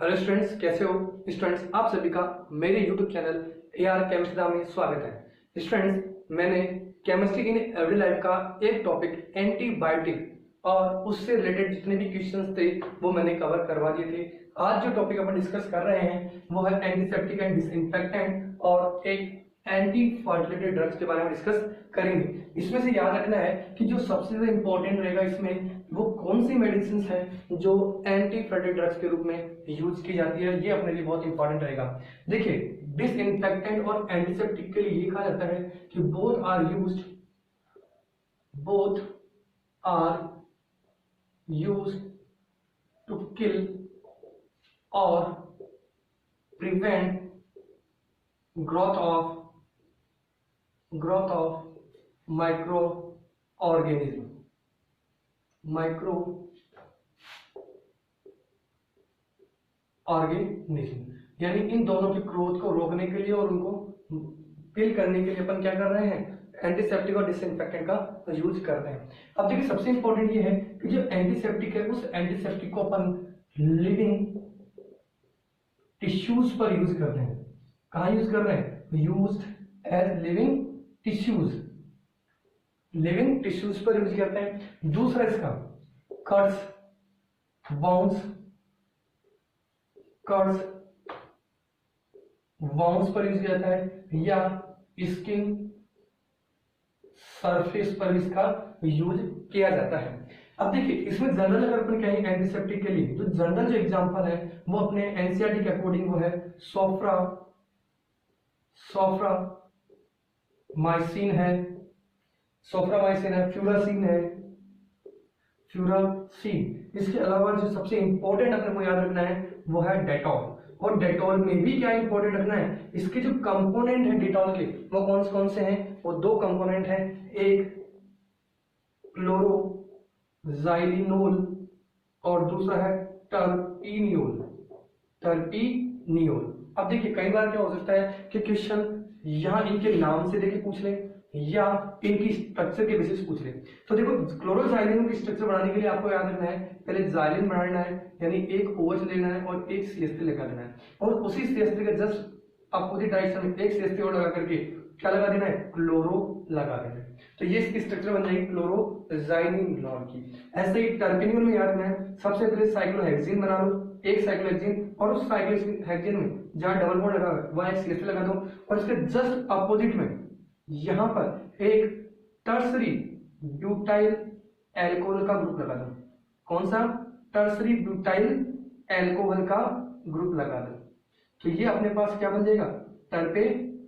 Hello students, कैसे हो students. आप सभी का मेरे यूट्यूब चैनल AR केमिस्ट्री में स्वागत है। स्टूडेंट्स, मैंने केमिस्ट्री इन एवरी लाइफ का एक टॉपिक एंटीबायोटिक और उससे रिलेटेड जितने भी क्वेश्चंस थे वो मैंने कवर करवा दिए थे। आज जो टॉपिक अपन डिस्कस कर रहे हैं वो है एंटीसेप्टिक एंड डिसइंफेक्टेंट और एक एंटी फर्टिलिटी ड्रग्स के बारे में डिस्कस करेंगे। इसमें से याद रखना है कि जो सबसे ज्यादा इंपॉर्टेंट रहेगा इसमें वो कौन सी मेडिसिन है जो एंटी फर्टिलिटी ड्रग्स के रूप में यूज की जाती है, ये अपने लिए बहुत इंपॉर्टेंट रहेगा। देखिए, डिसइंफेक्टेंट और एंटीसेप्टिक के लिए ये कहा जाता है कि both are used to kill और prevent growth of micro organism, यानी इन दोनों की ग्रोथ को रोकने के लिए और उनको किल करने के लिए अपन क्या कर रहे हैं, एंटीसेप्टिक और डिसइंफेक्टेंट का यूज कर रहे हैं। अब देखिए, सबसे इंपॉर्टेंट ये है कि जो एंटीसेप्टिक है उस एंटीसेप्टिक को अपन लिविंग टिश्यूज पर यूज करते हैं। कहां यूज कर रहे हैं? यूज्ड एज लिविंग टिश्यूज पर यूज करते हैं। दूसरा इसका कट्स, वाउंड्स पर यूज किया जाता है या स्किन सरफेस पर इसका यूज किया जाता है। अब देखिए, इसमें जनरल अगर अपन कहें एंटीसेप्टिक के लिए तो जनरल जो एग्जांपल है वो अपने एनसीईआरटी के अकॉर्डिंग वो है सोफ्रामाइसिन है, फ्यूरासीन। इसके अलावा जो सबसे इंपॉर्टेंट अपने को याद रखना है वो है डेटॉल। और डेटॉल में भी क्या इंपॉर्टेंट रखना है, इसके जो कंपोनेंट है डेटॉल के वो कौन से हैं? वो दो कंपोनेंट हैं, एक क्लोरोजाइलिनोल और दूसरा है टर्पीनियोल। अब देखिए, कई बार क्या हो सकता है कि क्वेश्चन यहाँ इनके नाम से देके पूछ ले या इनकी स्ट्रक्चर के बेसिस पूछ ले। तो देखो, क्लोरोजाइलिन की स्ट्रक्चर बनाने के लिए आपको याद रखना है, पहले जाइलिन बनाना है, यानी एक OH लेना है और एक CH3 लगा देना है, और उसी CH3 के जस्ट अपोजिट डायरेक्शन में एक CH3 और लगा करके क्या लगा देना है? क्लोरो लगा देना है। तो ये इसकी स्ट्रक्चर बन जाएगी क्लोरोजाइलिनोल की। ऐसे ही टर्पीनियोल में याद रखना है, सबसे पहले साइक्लोहेक्सिन बना लो, एक साइक्लोहेक्सिन, और उस साइक्लोहेक्सिन में जहां डबल बॉन्ड लगा है वहां एक CH3 लगा दो, और इसके जस्ट अपोजिट में यहां पर एक टर्सरी ब्यूटाइल एल्कोहल का ग्रुप लगा दो। कौन सा? टर्सरी ब्यूटाइल एल्कोहल का ग्रुप लगा दो। तो ये अपने पास क्या बन जाएगा?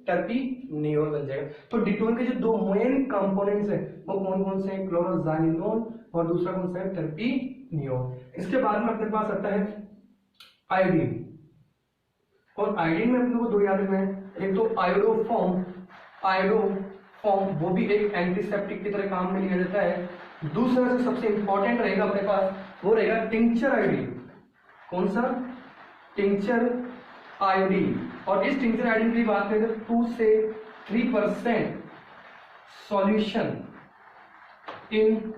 टर्पीनियोल बन जाएगा। तो डिटोल के जो दो मेन कंपोनेंट्स हैं वो कौन से हैं? क्लोरोजाइलिनोल और दूसरा कौन सा है? टर्पीनियोल। इसके बाद में अपने पास आता है आयोडीन, और आयोडीन में अपने को दो याद रखना है, एक तो आयोडोफॉर्म, वो भी एक एंटीसेप्टिक की तरह काम में लिया जाता है। दूसरा जो सबसे इंपॉर्टेंट रहेगा अपने पास वो रहेगा टिंचर आयोडीन। कौन सा? Tincture iodine. और इस टिंचर आयोडीन की बात करें तो 2 से 3% solution in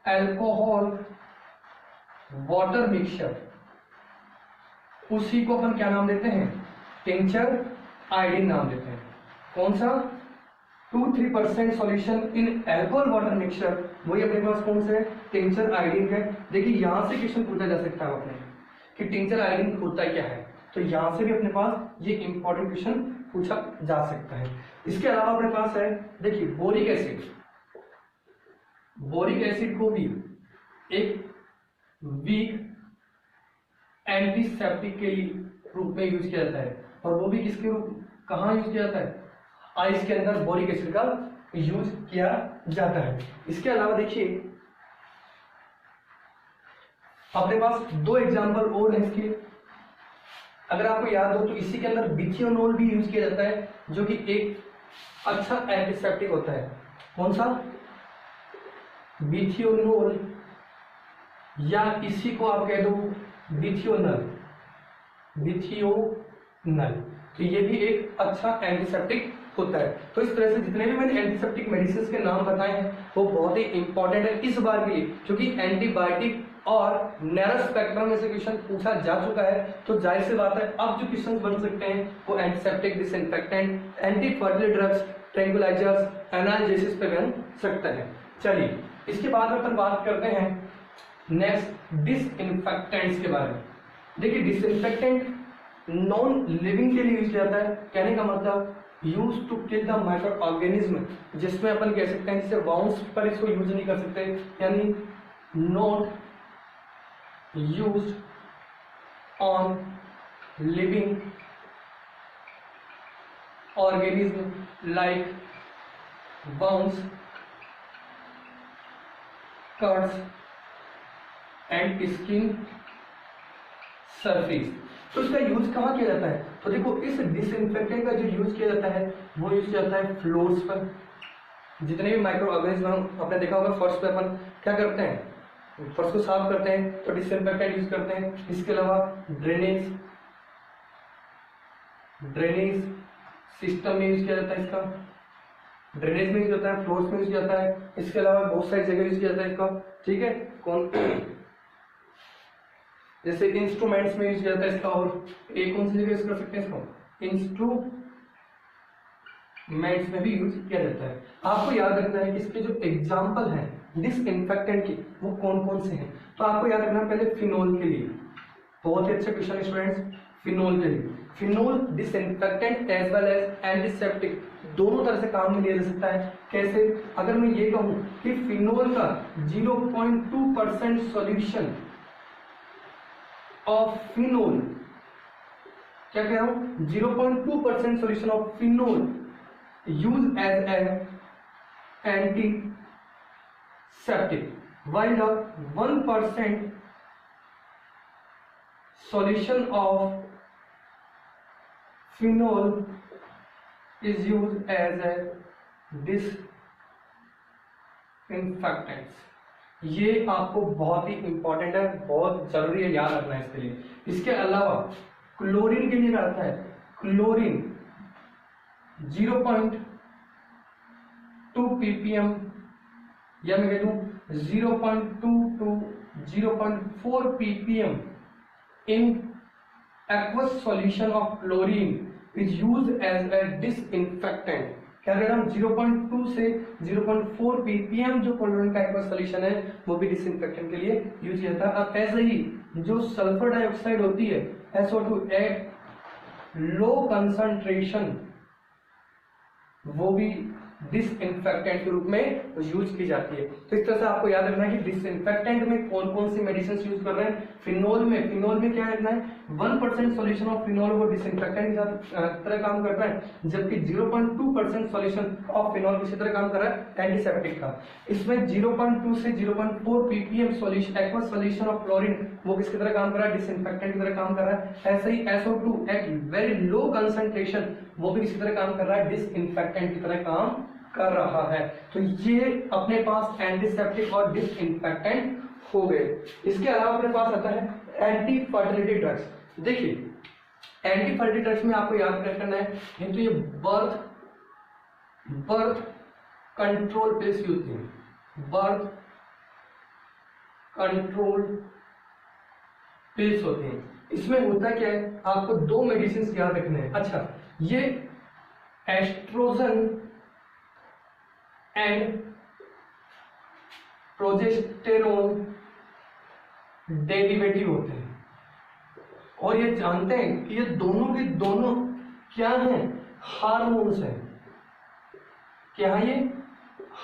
alcohol water mixture, उसी को अपन क्या नाम देते हैं? टिंचर आयोडीन नाम देते हैं। कौन सा? 2-3% solution in alcohol water mixture, वही अपने पास कौन से? टिंचर आयोडीन है। देखिए, यहां से क्वेश्चन पूछा जा सकता है अपने कि टिंचर आयोडीन होता क्या है, तो यहां से भी अपने पास ये इंपॉर्टेंट क्वेश्चन पूछा जा सकता है। इसके अलावा अपने पास है, देखिए, बोरिक एसिड को भी एक वीक एंटीसेप्टिक के रूप में यूज किया जाता है, और वो भी किसके रूप, कहां यूज किया जाता है? आइस के अंदर बोरिक एसिड का यूज किया जाता है। इसके अलावा देखिए, अपने पास दो एग्जांपल और हैं इसके, अगर आपको याद हो तो इसी के अंदर बिथियोनोल भी यूज किया जाता है, जो कि एक अच्छा एंटीसेप्टिक होता है। कौन सा? बिथियोनोल, या इसी को आप कह दो बिथियोनल। तो ये भी एक अच्छा एंटीसेप्टिक होता है। तो इस तरह से जितने भी मैंने एंटीसेप्टिक मेडिसिन के नाम बताए हैं वो बहुत ही इंपॉर्टेंट है इस बार के लिए, क्योंकि एंटीबायोटिक और नैरो स्पेक्ट्रम में से क्वेश्चन पूछा जा चुका है, तो जाहिर सी बात है अब जो क्वेश्चन बन सकते हैं वो antiseptic, disinfectant, anti fertility drugs, tranquillisers, analgesics पे बन सकते हैं। चलिए इसके बाद में अपन बात करते हैं नेक्स्ट डिसइंफेक्टेंट्स के बारे में। देखिए डिसइंफेक्टेंट नॉन लिविंग के लिए यूज किया जाता है, कहने का मतलब use to kill the micro organism, जिसमें अपन कह सकते हैं जैसे वाउंड्स पर इसको यूज नहीं कर सकते, यानी not used on living organism like wounds, cuts and skin surface. तो इसका यूज कहाँ किया जाता है? तो देखो इस डिसइंफेक्टेंट का जो यूज किया जाता है वो यूज किया जाता है फ्लोर्स पर। जितने भी माइक्रो ऑर्गेनिज्म आपने देखा होगा फर्श पे अपन क्या करते हैं, फर्श को साफ करते हैं तो डिसइंफेक्टेंट यूज करते हैं। इसके अलावा ड्रेनेज सिस्टम में यूज किया जाता है इसका, ड्रेनेज में यूज होता है, फ्लोर्स में यूज किया जाता है। इसके अलावा बहुत सारी जगह यूज किया जाता है इसका, ठीक है। कौन जैसे इंस्ट्रूमेंट्स में यूज किया जाता है इसका, और एक कौन सी जगह यूज कर सकते हैं इसको, इंस्ट्रूमेंट्स में भी यूज किया जाता है। आपको याद रखना है कि इसके जो एग्जाम्पल हैं डिसइंफेक्टेंट के वो कौन कौन से हैं। तो आपको याद रखना है पहले फिनोल के लिए, बहुत ही अच्छा क्वेश्चन स्टूडेंट्स, फिनोल के लिए। Phenol disinfectant as well as antiseptic दोनों तरह से काम में लिया जा सकता है। कैसे? अगर मैं ये कहूं कि फिनोल का 0.2% सॉल्यूशन ऑफ फिनोल, क्या कह रहा हूं, 0.2% solution of phenol use as an antiseptic, while the 1% solution of phenol is used as a disinfectant। ये आपको बहुत ही इंपॉर्टेंट है, बहुत जरूरी है, याद रखना है इसके लिए। इसके अलावा क्लोरीन के लिए क्या आता है, क्लोरीन 0.2 ppm या मैं कह दूं 0.2 to 0.4 ppm in aqueous solution of chlorine is used as a disinfectant। क्या कह रहा हूं, 0.2 से 0.4 ppm जो क्लोरीन का aqueous solution है वो भी डिसइंफेक्टेंट के लिए यूज किया जाता है। अब ऐसे ही जो सल्फर डाइऑक्साइड होती है SO2 एट लो कंसंट्रेशन, वो भी डिसइंफेक्टेंट के रूप में यूज की जाती है। तो इस तरह से आपको याद रखना है कि डिसइंफेक्टेंट में कौन कौन सी मेडिसिन यूज कर रहे हैं। फिनोल में क्या रखना है, 1% सॉल्यूशन ऑफ फिनोल वो डिसइंफेक्टेंट के साथ तरह काम करता है, जबकि 0.2% सॉल्यूशन ऑफ फिनोल किसी तरह काम कर रहा है, एंटीसेप्टिक का। इसमें 0.2 से 0.4 ppm solution aqueous solution of chlorine वो किसकी तरह काम कर रहा है, डिसइंफेक्टेंट की तरह काम कर रहा है। ऐसे ही SO2 at very low concentration वो भी किसी तरह काम कर रहा है, डिसइंफेक्टेंट की तरह काम कर रहा है। तो ये अपने पास एंटीसेप्टिक और डिसइंफेक्टेंट हो गए। इसके अलावा अपने पास आता है एंटी फर्टिलिटी ड्रग्स। देखिए एंटी फर्टिलिटी ड्रग्स में आपको याद रखना है, तो ये बर्थ कंट्रोल पिल्स होती है, बर्थ कंट्रोल पिल्स होती हैं। इसमें होता क्या है, आपको दो मेडिसिन याद रखने हैं। अच्छा, ये एस्ट्रोजन एंड प्रोजेस्टेरोन डेरिवेटिव होते हैं, और ये जानते हैं कि ये दोनों के दोनों क्या हैं, हार्मोन्स हैं। क्या है ये,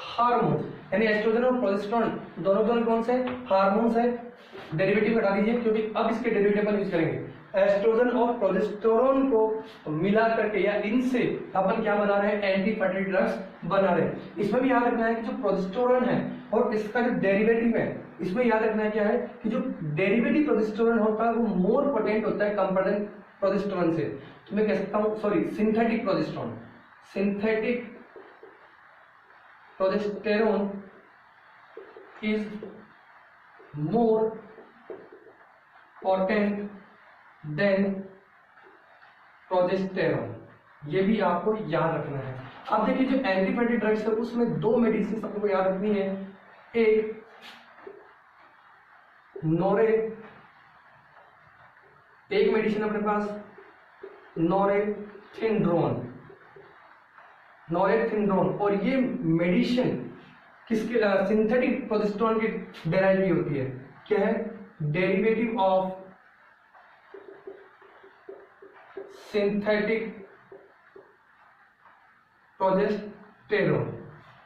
हार्मोन्स, यानी एस्ट्रोजन और प्रोजेस्टेरोन दोनों कौन से हार्मोन्स है। डेरिवेटिव हटा दीजिए क्योंकि अब इसके डेरिवेटिव अपन यूज करेंगे। एस्ट्रोजन और प्रोजेस्टेरोन को मिला करके या इनसे अपन क्या बना रहे हैं, एंटी फर्टिलिटी ड्रग्स बना रहे हैं। इसमें भी याद रखना है कि जो प्रोजेस्टेरोन है और इसका जो डेरिवेटिव है, इसमें याद रखना है क्या है कि जो डेरिवेटिव प्रोजेस्टेरोन होता है वो मोर पोटेंट होता है कंपेयर प्रोजेस्टेरोन से। तो मैं कह सकता हूं, sorry, synthetic progesterone, synthetic progesterone is more potent then progesterone. ये भी आपको याद रखना है। अब देखिए जो एंटीफर्टिलिटी ड्रग्स है उसमें दो मेडिसिन आपको याद रखनी है। एक नोरे, एक मेडिसिन अपने पास नॉरेथिंड्रोन, नॉरेथिंड्रोन, और ये मेडिसिन किसके सिंथेटिक प्रोजेस्टेरोन की डेरिवेटिव होती है। क्या है? Derivative of synthetic progesterone.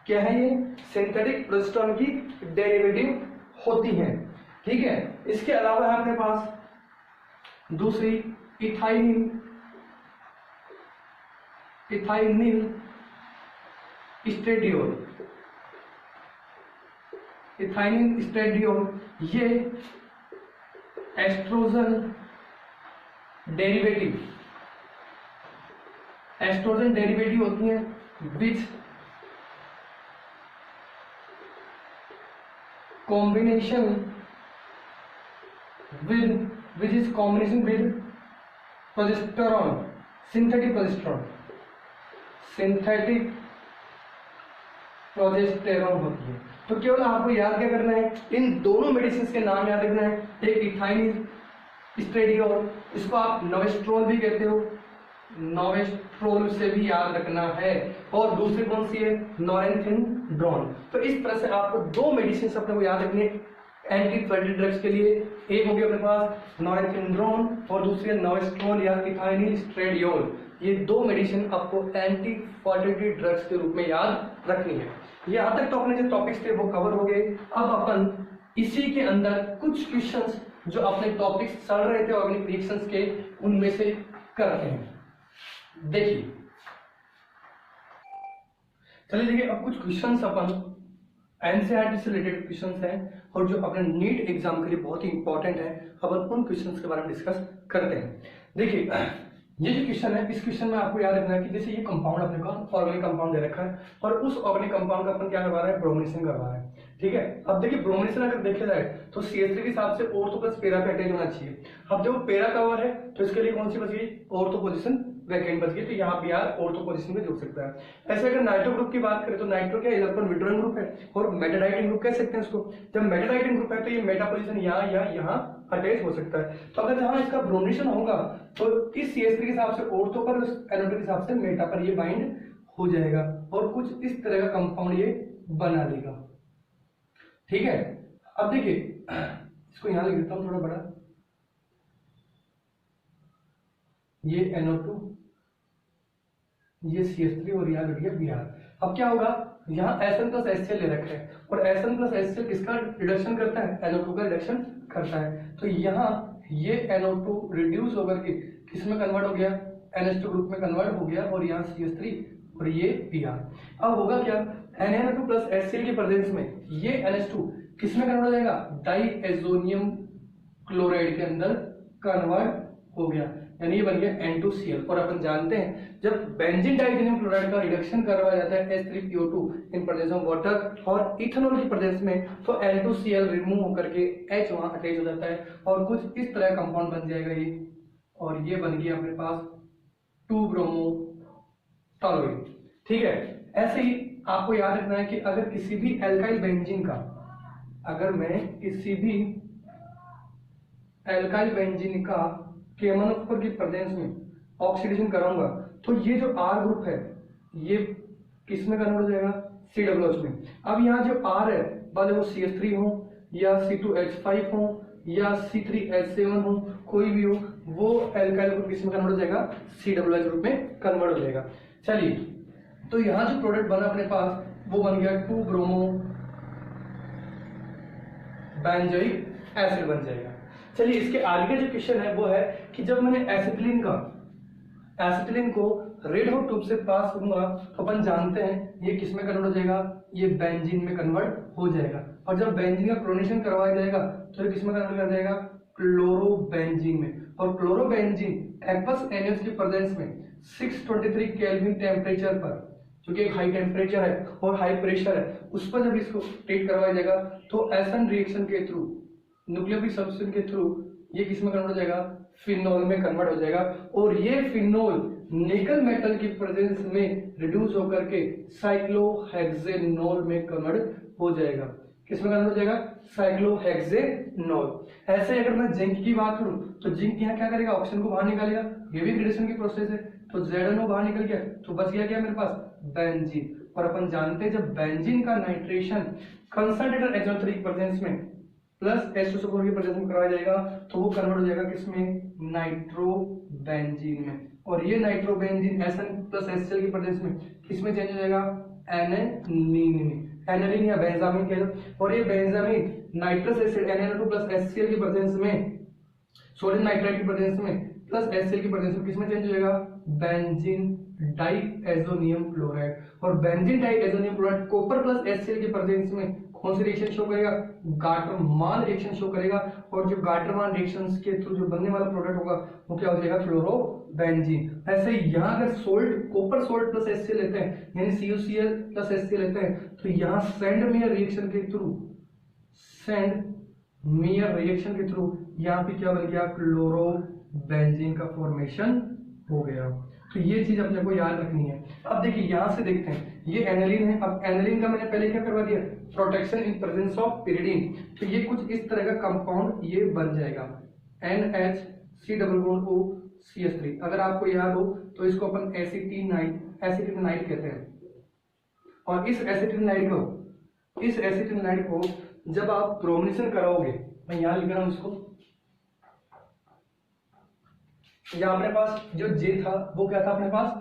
क्या है ये? सिंथेटिक प्रोजेस्टेरोन की डेरिवेटिव होती है। ठीक है, इसके अलावा है अपने पास दूसरी इथाइनिल, इथाइनिल स्ट्रेडियोल, इथाइनिल स्ट्रेडियोल, ये एस्ट्रोजन डेरिवेटिव, एस्ट्रोजन डेरिवेटिव होती है which combination with, which is combination with progesterone, synthetic progesterone, synthetic progesterone होती है। तो केवल आपको याद क्या करना है? इन दोनों मेडिसिन के नाम याद रखना है। एक इथाइनिल स्ट्रेडियोल, इसको आप नोवेस्ट्रोल भी कहते हो, नोवेस्ट्रोल से भी याद रखना है, और दूसरी कौन सी है? नॉरेथिंड्रोन। तो इस तरह से आपको दो मेडिसिन अपने को याद रखने एंटी फर्टिलिटी ड्रग्स के लिए। एक हो गया अपने पास नॉरेथिंड्रोन और दूसरी है नोवेस्ट्रोल या इथाइनिल स्ट्रेडियोल। ये दो मेडिसिन आपको एंटी फर्टिलिटी ड्रग्स के रूप में याद रखनी है। यहाँ तक तो अपने जो टॉपिक्स थे वो कवर हो गए। अब अपन इसी के अंदर कुछ क्वेश्चंस जो अपने टॉपिक्स चल रहे थे ऑर्गेनिक रिएक्शंस के, उनमें से करते हैं। देखिए, चलिए देखिए, अब कुछ क्वेश्चंस अपन एनसीईआरटी से रिलेटेड क्वेश्चंस हैं और जो अपने नीट एग्जाम के लिए बहुत ही इंपॉर्टेंट है। अपन उन क्वेश्चंस के बारे में डिस्कस करते हैं। देखिए, ये जो क्वेश्चन है, इस क्वेश्चन में आपको याद रखना है कि जैसे ये कंपाउंड अपने को ऑर्गेनिक कंपाउंड दे रखा है और उस ऑर्गेनिक कंपाउंड का अपन क्या करवा रहा है? ब्रोमिनेशन करवा रहा है। ठीक है, अब देखिए ब्रोमिनेशन अगर देखा जाए तो CH3 के हिसाब से ऑर्थो प्लस पेरा पे अटैच होना चाहिए। अब जब पेरा कवर है तो इसके लिए कौन सी बच गई? ऑर्थो पोजीशन वैकेंट बच गई, तो यहाँ पे यार ऑर्थो पोजीशन में जुड़ सकता है। ऐसे अगर नाइट्रो ग्रुप की बात करें तो नाइट्रो क्या इलेक्ट्रॉन विड्रॉइंग ग्रुप है और मेटाडाइटिंग ग्रुप कह सकते हैं इसको। जब मेटाडाइटिंग ग्रुप है तो ये मेटा पोजीशन यहाँ या यहाँ अटैच हो सकता है। तो अगर जहां इसका ब्रोमिनेशन होगा तो इस CH3 के हिसाब से ऑर्थो पर, NO2 के हिसाब से मेटा पर ये बाइंड हो जाएगा और कुछ इस तरह का कंपाउंड ये बना लेगा। ठीक है, अब देखिए इसको यहां लिख देता हूं थोड़ा बड़ा, ये NO2, ये CH3 और यहाँ लग गया Br। अब क्या होगा? यहाँ Sn प्लस HCl ले रखा है और Sn प्लस HCl किसका रिडक्शन करता है? NO2 का रिडक्शन करता है। तो यहाँ ये NO2 रिड्यूस होकर के किस में कन्वर्ट हो गया? NH2 ग्रुप में कन्वर्ट हो गया और यहाँ CH3 और ये Br। अब होगा क्या? NaNO2 प्लस HCl के प्रेजेंस में ये NH2 किस में कन्वर्ट हो जाएगा? डाइएजोनियम क्लोराइड के अंदर कन्वर्ट हो गया, यानी ये बन गया N2Cl। और अपन जानते हैं जब बेंजीन डाइएजोनियम क्लोराइड का रिडक्शन करवाया जाता है H3PO2 in presence of water और इथेनॉल की प्रेजेंस में, तो N2Cl रिमूव होकर के H वहां अटैच हो जाता है और कुछ इस तरह कंपाउंड बन जाएगा ये, और ये बन गया अपने पास 2-ब्रोमो टॉलोइड। ठीक है, ऐसे ही आपको याद रखना है कि अगर किसी भी एल्काइल बेंजीन का, अगर मैं किसी भी एल्काइल बेंजीन का KMnO4 की प्रेजेंस में ऑक्सीडेशन कराऊंगा तो ये जो R ग्रुप है ये किस में कन्वर्ट हो जाएगा? COOH में। अब यहाँ जो R है, भले वो CH3 हो या C2H5 हो या C3H7 हो, कोई भी हो, वो एल्काइल ग्रुप किस में कन्वर्ट हो जाएगा? COOH ग्रुप में कन्वर्ट हो जाएगा। चलिए, तो यहाँ जो प्रोडक्ट बना अपने पास वो बन गया 2-ब्रोमो बेंजोइक एसिड बन जाएगा। चलिए, इसके आगे का जो क्वेश्चन है वो है कि जब मैंने एसिटिलीन को रेड हॉट ट्यूब से पास करूंगा तो अपन जानते हैं ये किस में कन्वर्ट हो जाएगा? ये बेंजीन में कन्वर्ट हो जाएगा। और जब बेंजीन का क्लोरीनेशन करवाया जाएगा तो ये किस में कन्वर्ट कर जाएगा? क्लोरोबेंजीन में। और क्लोरोबेंजीन एक्वस NaOH की प्रेजेंस में 623 केल्विन टेम्परेचर पर, जो कि एक हाई टेम्परेचर है और हाई प्रेशर है, उस पर जब इसको ट्रीट करवाया जाएगा तो एसन रिएक्शन के थ्रू, न्यूक्लियोफिलिक सब्स्टिट्यूशन के थ्रू ये किस में कन्वर्ट हो जाएगा? फिनोल में कन्वर्ट हो जाएगा। और ये फिनोल निकल मेटल की प्रेजेंस में रिड्यूस होकर के साइक्लोहेक्सेनोल में कन्वर्ट हो जाएगा। किसमें कन्वर्ट हो जाएगा, साइक्लोहेक्सेनॉल। ऐसे अगर मैं जिंक की बात करूं तो जिंक यहाँ क्या करेगा, ऑक्सीजन को बाहर निकालेगा, ये भी ग्रेडेशन की प्रोसेस है, तो ZNO बाहर निकल गया, तो बच गया क्या मेरे पास, बेंजीन। और अपन जानते हैं जब बेंजीन का नाइट्रेशन कंसंट्रेटेड एजोथेरिक प्रेजेंस में प्लस H2SO4 की प्रेजेंस में कराया जाएगा तो वो कन्वर्ट हो जाएगा किसमें, नाइट्रोबेंजीन में। और ये नाइट्रोबेंजीन Sn प्लस HCl की प्रेजेंस में किसमें चेंज हो जाएगा, एनानीन में, एनालीन या बेंजामीन कह लो। और ये Benjamin nitrous acid NaNO2 plus HCl की प्रेजेंस में, सोडियम नाइट्राइड की प्रेजेंस में प्लस HCl की प्रेजेंस में किसमें चेंज हो जाएगा, बेंजीन डाइएजोनियम क्लोराइड। और benzene diazonium chloride copper plus HCl की प्रेजेंस में कौन सी रिएक्शन शो करेगा, गाटरमान रिएक्शन शो करेगा। और जो गाटरमान रिएक्शंस के थ्रू जो बनने वाला प्रोडक्ट होगा वो क्या हो जाएगा, फ्लोरोबेंजीन। ऐसे ही यहाँ अगर salt copper salt plus HCl लेते हैं यानी CuCl प्लस HCl लेते हैं तो यहाँ सेंड मेयर रिएक्शन के थ्रू, सेंड मेयर रिएक्शन के थ्रू यहाँ पे क्या बन गया, क्लोरोबेंजीन का फॉर्मेशन हो गया। तो ये चीज अपने को याद रखनी है। अब देखिए यहां से देखते हैं ये एनालिन है। अब एनालिन का मैंने पहले क्या करवा दिया, protection in presence of pyridine। तो ये कुछ इस तरह का कंपाउंड ये बन जाएगा NHCOOCH3। अगर आपको याद हो तो इसको अपन एसिटिनाइड कहते हैं। और इस एसिटिनाइड को जब आप ब्रोमिनेशन कराओगे, मैं यहां लिख रहा हूं इसको, या अपने पास जो J था वो क्या था अपने पास,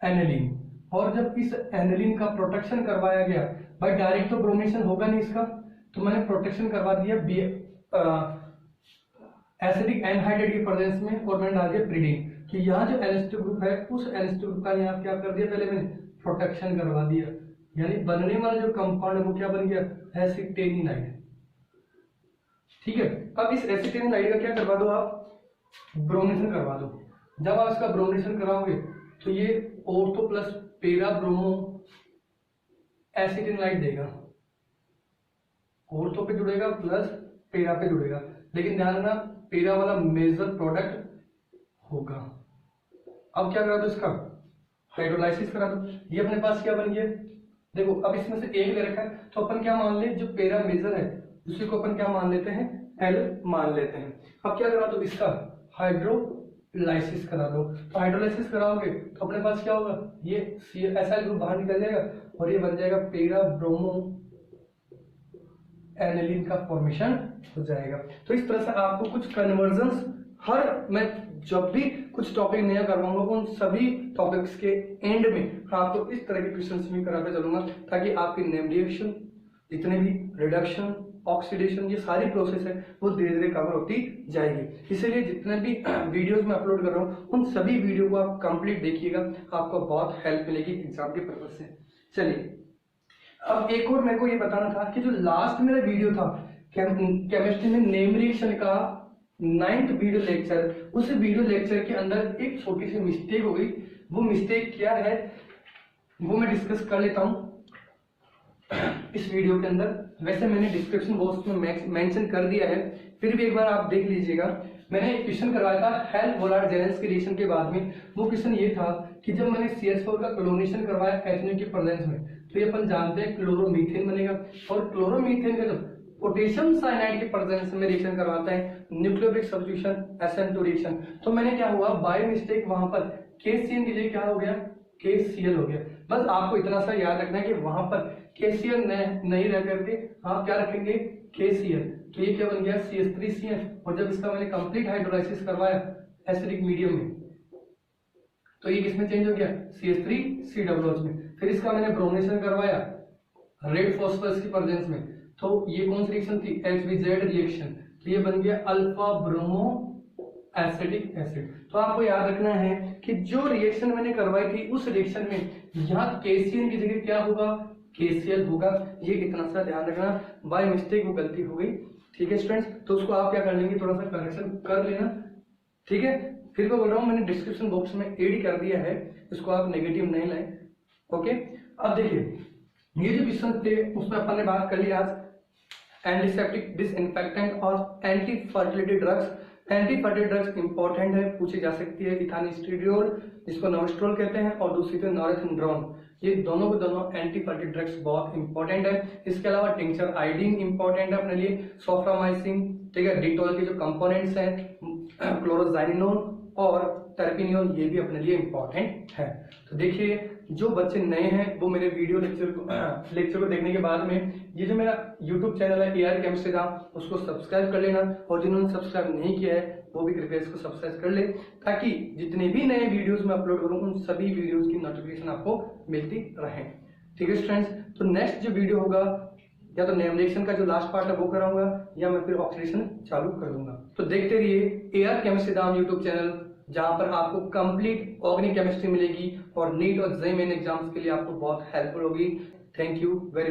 एनालिन। और जब इस एनालिन का प्रोटेक्शन करवाया गया, भाई डायरेक्ट तो ब्रोमिनेशन होगा नहीं इसका, तो मैंने प्रोटेक्शन करवा दिया एसिडिक एनहाइड्राइड की प्रेजेंस में और मैंने डाल दिया pyridine। तो यहाँ जो NH2 ग्रुप है उस NH2 ग्रुप का यहाँ क्या कर दिया, पहले मैंने प्रोटेक्शन करवा दिया, यानी बनने वाला जो कंपाउंड है वो क्या बन गया, एसिटेनिनाइड। ठीक है, अब इस एसिटेनिनाइड का क्या करवा दो आप, ब्रोमिनेशन करवा दो। जब आप इसका ब्रोमिनेशन कराओगे तो ये ऑर्थो प्लस पेरा ब्रोमो एसिटिनाइड देगा, ऑर्थो पे जुड़ेगा प्लस पेरा पे जुड़ेगा, लेकिन ध्यान रखना पेरा वाला मेजर प्रोडक्ट होगा। अब क्या करा दो, इसका हाइड्रोलाइसिस करा दो। ये अपने पास क्या बन गया, देखो अब इसमें से एक ले रखा है तो अपन क्या मान ले, जो पेरा मेजर है उसी को अपन क्या मान लेते हैं, L मान लेते हैं। अब क्या करा दो, इसका हाइड्रोलाइसिस करा दो। तो हाइड्रोलाइसिस कराओगे तो अपने पास क्या होगा, ये एसाइल ग्रुप बाहर निकल जाएगा और ये बन जाएगा पेरा ब्रोमो एनालिन का फॉर्मेशन हो जाएगा। तो इस तरह से आपको कुछ कन्वर्जन्स, हर मैं जब भी कुछ टॉपिक नया करवाऊंगा उन सभी टॉपिक्स के एंड में आपको इस तरह के क्वेश्चंस भी कराते चलूंगा, ताकि आपकी नेम रिएक्शन, जितने भी रिडक्शन, ऑक्सीडेशन, ये सारी प्रोसेस है वो धीरे धीरे कवर होती जाएगी। इसीलिए जितने भी वीडियोस में अपलोड कर रहा हूँ उन सभी वीडियो को आप कंप्लीट देखिएगा, आपको बहुत हेल्प मिलेगी एग्जाम के पर्पज से। चलिए अब एक और मेरे को ये बताना था कि जो लास्ट मेरा वीडियो था केमिस्ट्री में नेम रिएक्शन का 9th वीडियो लेक्चर, उस वीडियो लेक्चर के अंदर एक छोटी सी मिस्टेक हो गई। वो मिस्टेक क्या है वो मैं डिस्कस कर लेता हूँ इस वीडियो के अंदर। वैसे मैंने डिस्क्रिप्शन बॉक्स में मेंशन कर दिया है, फिर भी एक बार आप देख लीजिएगा। मैंने एक क्वेश्चन करवाया था हेल वोलार जेरेंस के रिएक्शन के बाद में। वो क्वेश्चन ये था कि जब मैंने CH4 का क्लोरीनेशन करवाया एथेनॉल की प्रेजेंस में, तो ये अपन जानते हैं क्लोरोमीथेन बनेगा। और क्लोरोमीथेन का जब पोटेशियम साइनाइड के प्रेजेंस में रिएक्शन करवाता है न्यूक्लियोफिलिक सब्स्टिट्यूशन SN2 रिएक्शन, तो मैंने क्या हुआ बाय मिस्टेक वहां पर KCN की जगह क्या हो गया, KCl हो गया। बस आपको इतना सा याद रखना है कि वहां पर KCl नहीं रह करके आप क्या रखेंगे, KCl। तो ये क्या बन गया, CH3CN। और जब इसका मैंने कंप्लीट हाइड्रोलाइसिस करवाया एसिडिक मीडियम में तो ये किसमें चेंज हो गया, CH3COOH में। फिर इसका मैंने ब्रोमिनेशन करवाया रेड फॉस्फोरस की प्रेजेंस में, तो ये कौन सी रिएक्शन थी, HBZ रिएक्शन। तो ये बन गया अल्फा ब्रोमो एसिडिक एसिड। तो आपको याद रखना है कि जो रिएक्शन मैंने करवाई थी उस रिएक्शन में यहाँ KCN की जगह क्या होगा, KCl होगा। ये इतना सा ध्यान रखना, बाय मिस्टेक वो गलती हो गई। ठीक है स्टूडेंट्स, तो उसको आप क्या कर लेंगे, थोड़ा सा करेक्शन कर लेना। ठीक है, फिर मैं बोल रहा हूँ मैंने डिस्क्रिप्शन बॉक्स में एड कर दिया है, इसको आप नेगेटिव नहीं लाएं। ओके, अब देखिए ये जो क्वेश्चन थे उसमें अपन ने बात कर ली आज एंटीसेप्टिक, डिसइंफेक्टेंट और एंटी फर्टिलिटी ड्रग्स एंटीफाइटिक ड्रग्स इंपॉर्टेंट है, पूछी जा सकती है। इथानस्ट्रीडियोल जिसको नॉवेस्ट्रोल कहते हैं और दूसरी तो नॉरेथेंड्रोन, ये दोनों के दोनों एंटीफाइटिक ड्रग्स बहुत इंपॉर्टेंट है। इसके अलावा टिंचर आयोडीन इंपॉर्टेंट है अपने लिए, सोफ्रामाइसिन, ठीक है, डिटॉल के जो कंपोनेंट्स हैं क्लोरोजाइनिनोन और टर्पिनियोल, ये भी अपने लिए इंपॉर्टेंट है। तो देखिए जो बच्चे नए हैं वो मेरे वीडियो लेक्चर को देखने के बाद में ये जो मेरा YouTube चैनल है एआर केमिस्ट्री का, उसको सब्सक्राइब कर लेना, और जिन्होंने सब्सक्राइब नहीं किया है वो भी कृपया इसको सब्सक्राइब कर ले, ताकि जितने भी नए वीडियोस मैं अपलोड करूँ उन सभी वीडियोस की नोटिफिकेशन आपको मिलती रहे। ठीक है फ्रेंड्स, तो नेक्स्ट जो वीडियो होगा या तो नेम रिएक्शन का जो लास्ट पार्ट है वो कराऊंगा, या मैं फिर ऑक्सीडेशन चालू कर दूंगा। तो देखते रहिए एआर केमिस्ट्री धाम यूट्यूब चैनल, जहां पर आपको कंप्लीट ऑर्गेनिक केमिस्ट्री मिलेगी और नीट और जेईई मेन एग्जाम्स के लिए आपको बहुत हेल्पफुल होगी। Thank you very much.